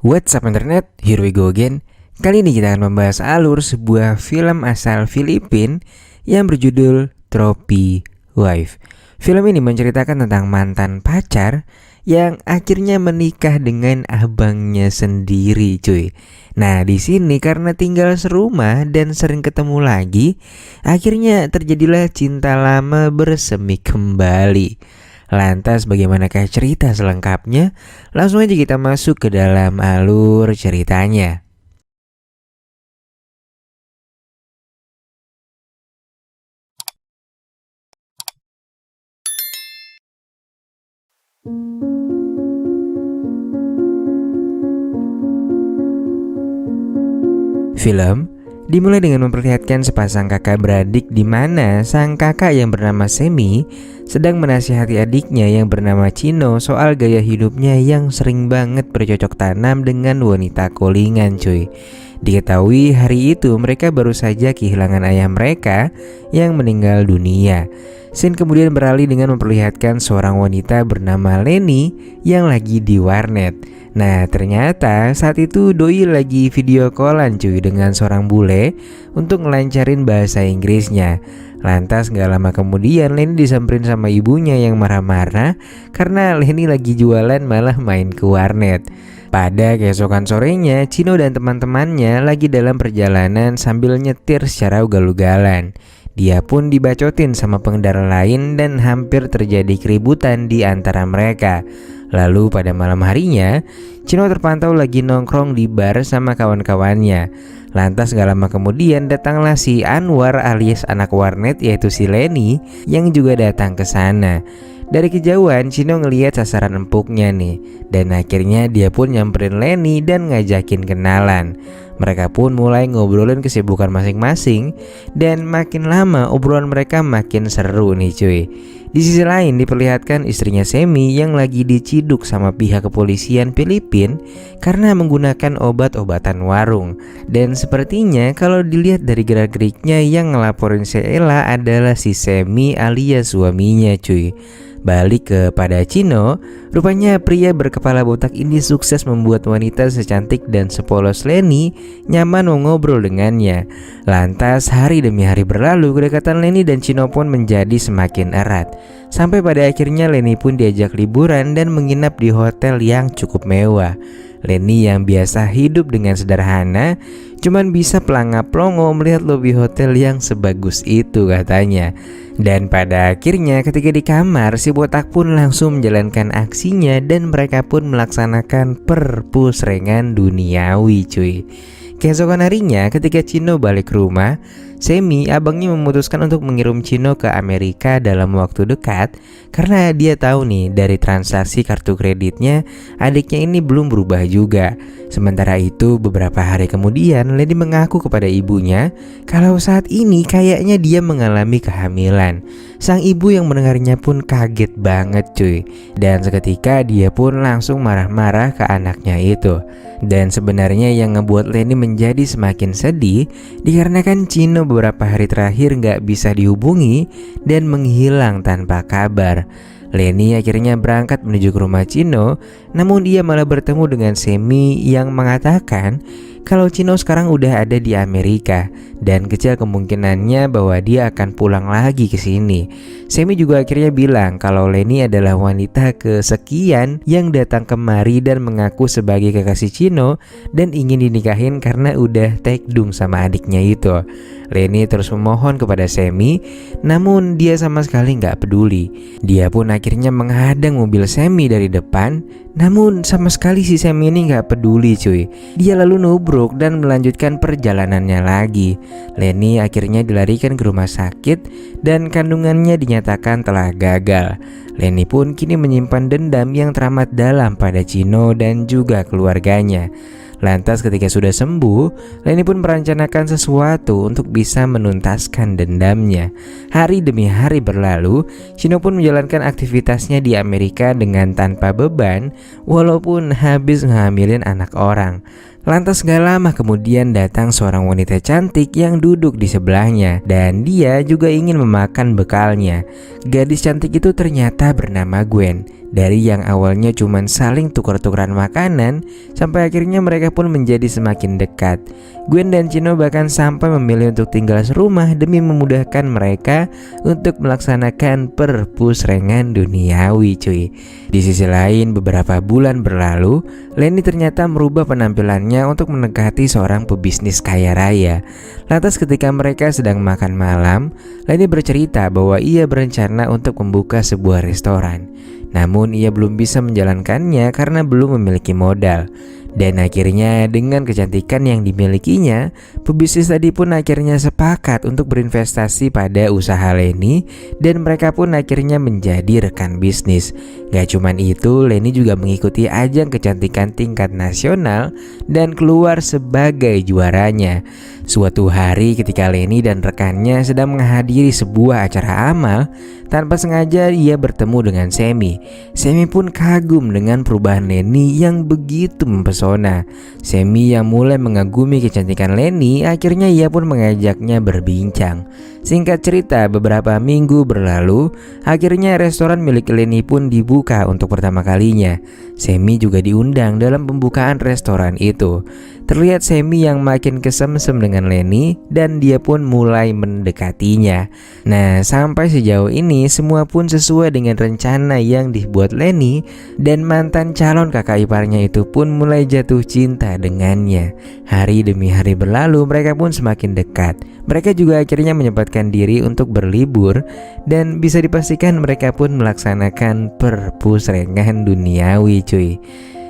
What's up internet, here we go again. Kali ini kita akan membahas alur sebuah film asal Filipina yang berjudul Trophy Wife. Film ini menceritakan tentang mantan pacar yang akhirnya menikah dengan abangnya sendiri, cuy. Nah, di sini karena tinggal serumah dan sering ketemu lagi, akhirnya terjadilah cinta lama bersemi kembali. Lantas bagaimanakah cerita selengkapnya? Langsung aja kita masuk ke dalam alur ceritanya. Film dimulai dengan memperlihatkan sepasang kakak beradik di mana sang kakak yang bernama Semi sedang menasihati adiknya yang bernama Chino soal gaya hidupnya yang sering banget bercocok tanam dengan wanita kolingan, cuy. Diketahui hari itu mereka baru saja kehilangan ayah mereka yang meninggal dunia. Scene kemudian beralih dengan memperlihatkan seorang wanita bernama Leni yang lagi di warnet. Nah, ternyata saat itu Doi lagi video callan cuy dengan seorang bule untuk ngelancarin bahasa Inggrisnya. Lantas gak lama kemudian Leni disamperin sama ibunya yang marah-marah karena Leni lagi jualan malah main ke warnet. Pada keesokan sorenya, Chino dan teman-temannya lagi dalam perjalanan sambil nyetir secara ugal-ugalan. Dia pun dibacotin sama pengendara lain dan hampir terjadi keributan di antara mereka. Lalu pada malam harinya, Chino terpantau lagi nongkrong di bar sama kawan-kawannya. Lantas gak lama kemudian datanglah si Anwar alias anak warnet yaitu si Leni yang juga datang ke sana. Dari kejauhan Chino ngelihat sasaran empuknya nih, dan akhirnya dia pun nyamperin Leni dan ngajakin kenalan. Mereka pun mulai ngobrolin kesibukan masing-masing, dan makin lama obrolan mereka makin seru nih cuy. Di sisi lain diperlihatkan istrinya Semi yang lagi diciduk sama pihak kepolisian Filipina karena menggunakan obat-obatan warung. Dan sepertinya kalau dilihat dari gerak-geriknya yang ngelaporin Sheila adalah si Semi alias suaminya, cuy. Balik kepada Chino, rupanya pria berkepala botak ini sukses membuat wanita secantik dan sepolos Leni nyaman mau ngobrol dengannya. Lantas hari demi hari berlalu, kedekatan Leni dan Chino pun menjadi semakin erat. Sampai pada akhirnya Leni pun diajak liburan dan menginap di hotel yang cukup mewah. Leni yang biasa hidup dengan sederhana cuman bisa pelangap-pelongo melihat lobi hotel yang sebagus itu katanya. Dan pada akhirnya ketika di kamar, si botak pun langsung menjalankan aksinya dan mereka pun melaksanakan perpusrengan duniawi, cuy. Keesokan harinya ketika Chino balik ke rumah, Semi abangnya memutuskan untuk mengirim Chino ke Amerika dalam waktu dekat karena dia tahu nih dari transaksi kartu kreditnya adiknya ini belum berubah juga. Sementara itu beberapa hari kemudian Lady mengaku kepada ibunya kalau saat ini kayaknya dia mengalami kehamilan. Sang ibu yang mendengarnya pun kaget banget cuy, dan seketika dia pun langsung marah-marah ke anaknya itu. Dan sebenarnya yang ngebuat Leni menjadi semakin sedih dikarenakan Chino beberapa hari terakhir gak bisa dihubungi dan menghilang tanpa kabar. Leni akhirnya berangkat menuju ke rumah Chino, namun dia malah bertemu dengan Semi yang mengatakan kalau Chino sekarang udah ada di Amerika dan kecil kemungkinannya bahwa dia akan pulang lagi ke sini. Semi juga akhirnya bilang kalau Leni adalah wanita kesekian yang datang kemari dan mengaku sebagai kekasih Chino dan ingin dinikahin karena udah tekdung sama adiknya itu. Leni terus memohon kepada Semi, namun dia sama sekali nggak peduli. Dia pun akhirnya menghadang mobil Semi dari depan, namun sama sekali si Semi ini nggak peduli cuy. Dia lalu nubruk dan melanjutkan perjalanannya lagi. Leni akhirnya dilarikan ke rumah sakit dan kandungannya dinyatakan telah gagal. Leni pun kini menyimpan dendam yang teramat dalam pada Chino dan juga keluarganya. Lantas ketika sudah sembuh, Lenny pun merencanakan sesuatu untuk bisa menuntaskan dendamnya. Hari demi hari berlalu, Chino pun menjalankan aktivitasnya di Amerika dengan tanpa beban, walaupun habis ngehamilin anak orang. Lantas gak lama kemudian datang seorang wanita cantik yang duduk di sebelahnya, dan dia juga ingin memakan bekalnya. Gadis cantik itu ternyata bernama Gwen. Dari yang awalnya cuma saling tukar-tukaran makanan, sampai akhirnya mereka pun menjadi semakin dekat. Gwen dan Chino bahkan sampai memilih untuk tinggal serumah demi memudahkan mereka untuk melaksanakan perpusrengan duniawi cuy. Di sisi lain, beberapa bulan berlalu, Lenny ternyata merubah penampilannya untuk mendekati seorang pebisnis kaya raya. Lantas ketika mereka sedang makan malam, Lenny bercerita bahwa ia berencana untuk membuka sebuah restoran. Namun ia belum bisa menjalankannya karena belum memiliki modal. Dan akhirnya dengan kecantikan yang dimilikinya, pebisnis tadi pun akhirnya sepakat untuk berinvestasi pada usaha Lenny, dan mereka pun akhirnya menjadi rekan bisnis. Gak cuman itu, Lenny juga mengikuti ajang kecantikan tingkat nasional dan keluar sebagai juaranya. Suatu hari ketika Lenny dan rekannya sedang menghadiri sebuah acara amal, tanpa sengaja ia bertemu dengan Semi. Semi pun kagum dengan perubahan Lenny yang begitu mempesona. Semi yang mulai mengagumi kecantikan Lenny, akhirnya ia pun mengajaknya berbincang. Singkat cerita, beberapa minggu berlalu, akhirnya restoran milik Lenny pun dibuka untuk pertama kalinya. Semi juga diundang dalam pembukaan restoran itu. Terlihat Semi yang makin kesemsem dengan Lenny dan dia pun mulai mendekatinya. Nah, sampai sejauh ini semua pun sesuai dengan rencana yang dibuat Lenny, dan mantan calon kakak iparnya itu pun mulai jatuh cinta dengannya. Hari demi hari berlalu, mereka pun semakin dekat. Mereka juga akhirnya menyempatkan diri untuk berlibur, dan bisa dipastikan mereka pun melaksanakan perpusrengan duniawi cuy.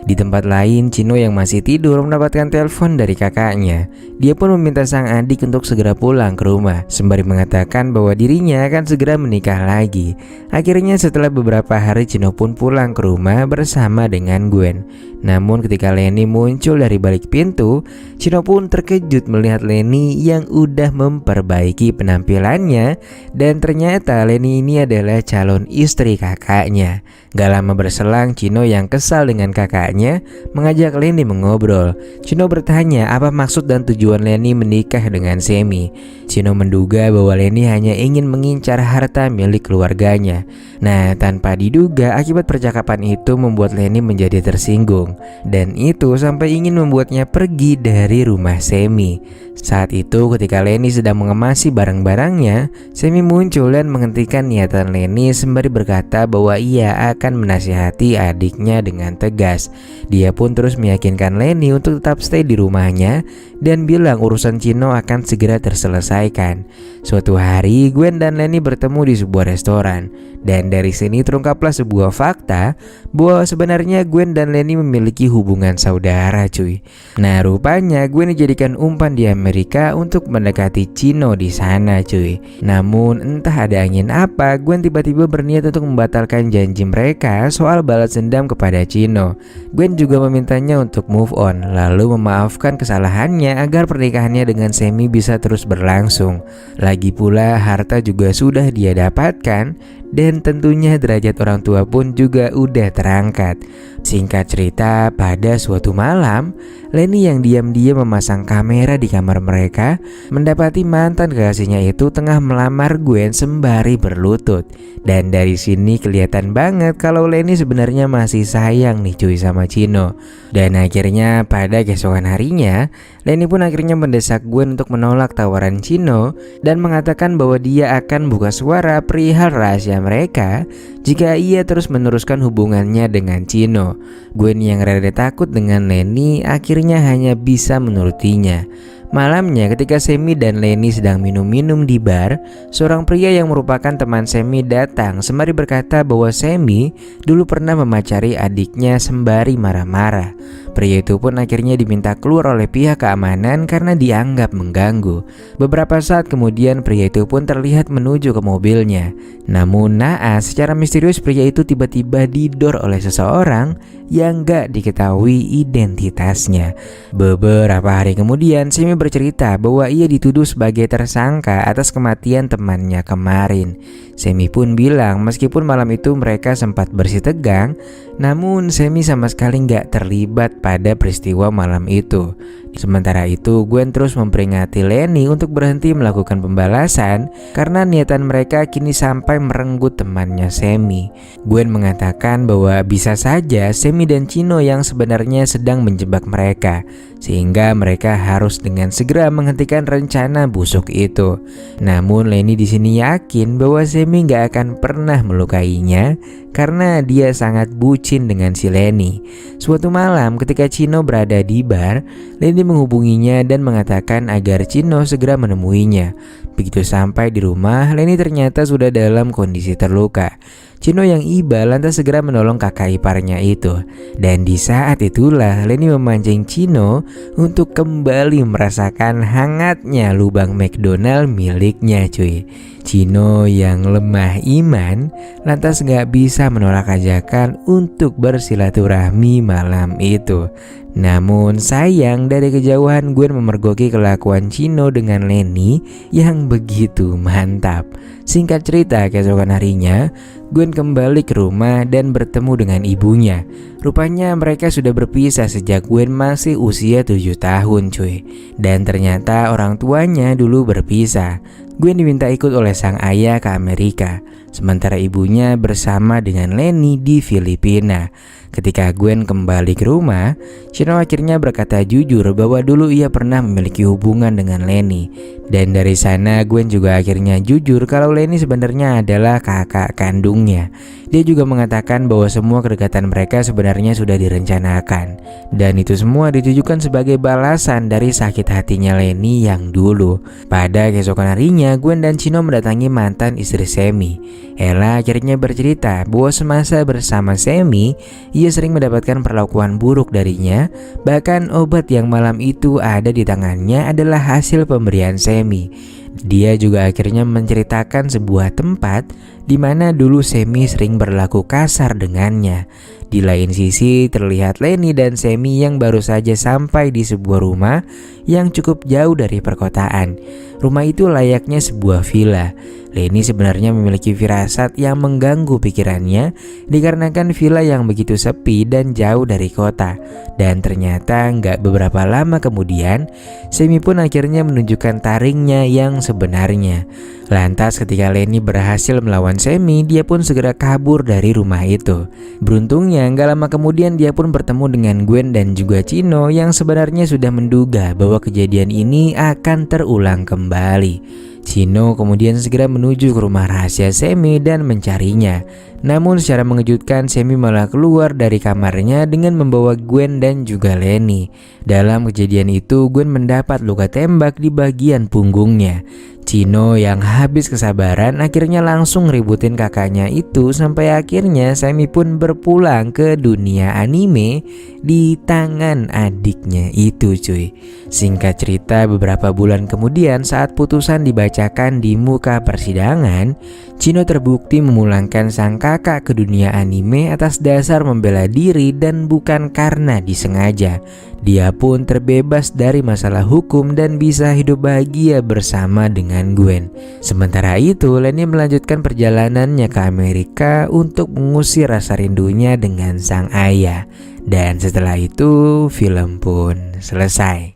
Di tempat lain, Chino yang masih tidur mendapatkan telepon dari kakaknya. Dia pun meminta sang adik untuk segera pulang ke rumah, sembari mengatakan bahwa dirinya akan segera menikah lagi. Akhirnya setelah beberapa hari, Chino pun pulang ke rumah bersama dengan Gwen. Namun ketika Lenny muncul dari balik pintu, Chino pun terkejut melihat Lenny yang udah memperbaiki penampilannya, dan ternyata Lenny ini adalah calon istri kakaknya. Gak lama berselang, Chino yang kesal dengan kakaknya mengajak Lenny mengobrol. Chino bertanya apa maksud dan tujuan Lenny menikah dengan Semi. Chino menduga bahwa Lenny hanya ingin mengincar harta milik keluarganya. Nah, tanpa diduga, akibat percakapan itu membuat Lenny menjadi tersinggung, dan itu sampai ingin membuatnya pergi dari rumah Semi. Saat itu ketika Lenny sedang mengemasi barang-barangnya, Semi muncul dan menghentikan niatan Lenny sembari berkata bahwa ia akan menasihati adiknya dengan tegas. Dia pun terus meyakinkan Lenny untuk tetap stay di rumahnya dan bilang urusan Chino akan segera terselesaikan. Suatu hari, Gwen dan Lenny bertemu di sebuah restoran, dan dari sini terungkaplah sebuah fakta bahwa sebenarnya Gwen dan Lenny memiliki hubungan saudara cuy. Nah, rupanya Gwen dijadikan umpan di Amerika untuk mendekati Chino di sana cuy. Namun entah ada angin apa, Gwen tiba-tiba berniat untuk membatalkan janji mereka soal balas dendam kepada Chino. Gwen juga memintanya untuk move on, lalu memaafkan kesalahannya agar pernikahannya dengan Semi bisa terus berlangsung. Lagi pula harta juga sudah dia dapatkan, dan tentunya derajat orang tua pun juga udah terangkat. Singkat cerita, pada suatu malam, Lenny yang diam-diam memasang kamera di kamar mereka mendapati mantan kekasihnya itu tengah melamar Gwen sembari berlutut. Dan dari sini kelihatan banget kalau Lenny sebenarnya masih sayang nih cuy sama Chino. Dan akhirnya pada keesokan harinya, Lenny pun akhirnya mendesak Gwen untuk menolak tawaran Chino dan mengatakan bahwa dia akan buka suara perihal rahasia mereka jika ia terus meneruskan hubungannya dengan Chino. Gwen yang rada takut dengan Lenny akhirnya hanya bisa menurutinya. Malamnya ketika Semi dan Lenny sedang minum-minum di bar, seorang pria yang merupakan teman Semi datang sembari berkata bahwa Semi dulu pernah memacari adiknya sembari marah-marah. Pria itu pun akhirnya diminta keluar oleh pihak keamanan karena dianggap mengganggu. Beberapa saat kemudian pria itu pun terlihat menuju ke mobilnya. Namun naas, secara misterius pria itu tiba-tiba didor oleh seseorang yang gak diketahui identitasnya. Beberapa hari kemudian Semi bercerita bahwa ia dituduh sebagai tersangka atas kematian temannya kemarin. Semi pun bilang meskipun malam itu mereka sempat bersih tegang, namun Semi sama sekali gak terlibat pada peristiwa malam itu. Sementara itu Gwen terus memperingati Lenny untuk berhenti melakukan pembalasan karena niatan mereka kini sampai merenggut temannya Semi. Gwen mengatakan bahwa bisa saja Semi dan Chino yang sebenarnya sedang menjebak mereka, sehingga mereka harus dengan segera menghentikan rencana busuk itu. Namun Lenny di sini yakin bahwa Semi gak akan pernah melukainya karena dia sangat bucin dengan si Lenny. Suatu malam ketika Chino berada di bar, Lenny menghubunginya dan mengatakan agar Chino segera menemuinya. Begitu sampai di rumah, Lenny ternyata sudah dalam kondisi terluka. Chino yang iba lantas segera menolong kakak iparnya itu. Dan di saat itulah Lenny memancing Chino untuk kembali merasakan hangatnya lubang McDonald miliknya cuy. Chino yang lemah iman lantas gak bisa menolak ajakan untuk bersilaturahmi malam itu. Namun sayang dari kejauhan Gwen memergoki kelakuan Chino dengan Lenny yang begitu mantap. Singkat cerita, keesokan harinya Gwen kembali ke rumah dan bertemu dengan ibunya. Rupanya mereka sudah berpisah sejak Gwen masih usia 7 tahun cuy. Dan ternyata orang tuanya dulu berpisah. Gwen diminta ikut oleh sang ayah ke Amerika, sementara ibunya bersama dengan Lenny di Filipina. Ketika Gwen kembali ke rumah, Chino akhirnya berkata jujur bahwa dulu ia pernah memiliki hubungan dengan Lenny. Dan dari sana Gwen juga akhirnya jujur kalau Lenny sebenarnya adalah kakak kandungnya. Dia juga mengatakan bahwa semua kedekatan mereka sebenarnya sudah direncanakan. Dan itu semua ditujukan sebagai balasan dari sakit hatinya Lenny yang dulu. Pada keesokan harinya Gwen dan Chino mendatangi mantan istri Semi. Ella akhirnya bercerita bahwa semasa bersama Semi, ia sering mendapatkan perlakuan buruk darinya. Bahkan obat yang malam itu ada di tangannya adalah hasil pemberian Semi. Dia juga akhirnya menceritakan sebuah tempat di mana dulu Semi sering berlaku kasar dengannya. Di lain sisi terlihat Lenny dan Semi yang baru saja sampai di sebuah rumah yang cukup jauh dari perkotaan. Rumah itu layaknya sebuah villa. Lenny sebenarnya memiliki firasat yang mengganggu pikirannya dikarenakan villa yang begitu sepi dan jauh dari kota. Dan ternyata nggak beberapa lama kemudian Semi pun akhirnya menunjukkan taringnya yang sebenarnya. Lantas ketika Lenny berhasil melawan Semi, dia pun segera kabur dari rumah itu. Beruntungnya nggak lama kemudian dia pun bertemu dengan Gwen dan juga Chino yang sebenarnya sudah menduga bahwa kejadian ini akan terulang kembali. Chino kemudian segera menuju ke rumah rahasia Semi dan mencarinya. Namun secara mengejutkan Semi malah keluar dari kamarnya dengan membawa Gwen dan juga Lenny. Dalam kejadian itu Gwen mendapat luka tembak di bagian punggungnya. Chino yang habis kesabaran akhirnya langsung ributin kakaknya itu sampai akhirnya Semi pun berpulang ke dunia anime di tangan adiknya itu cuy. Singkat cerita beberapa bulan kemudian saat putusan dibacakan di muka persidangan, Chino terbukti memulangkan sang kakak ke dunia anime atas dasar membela diri dan bukan karena disengaja. Dia pun terbebas dari masalah hukum dan bisa hidup bahagia bersama dengan Gwen. Sementara itu Lenny melanjutkan perjalanannya ke Amerika untuk mengusir rasa rindunya dengan sang ayah. Dan setelah itu film pun selesai.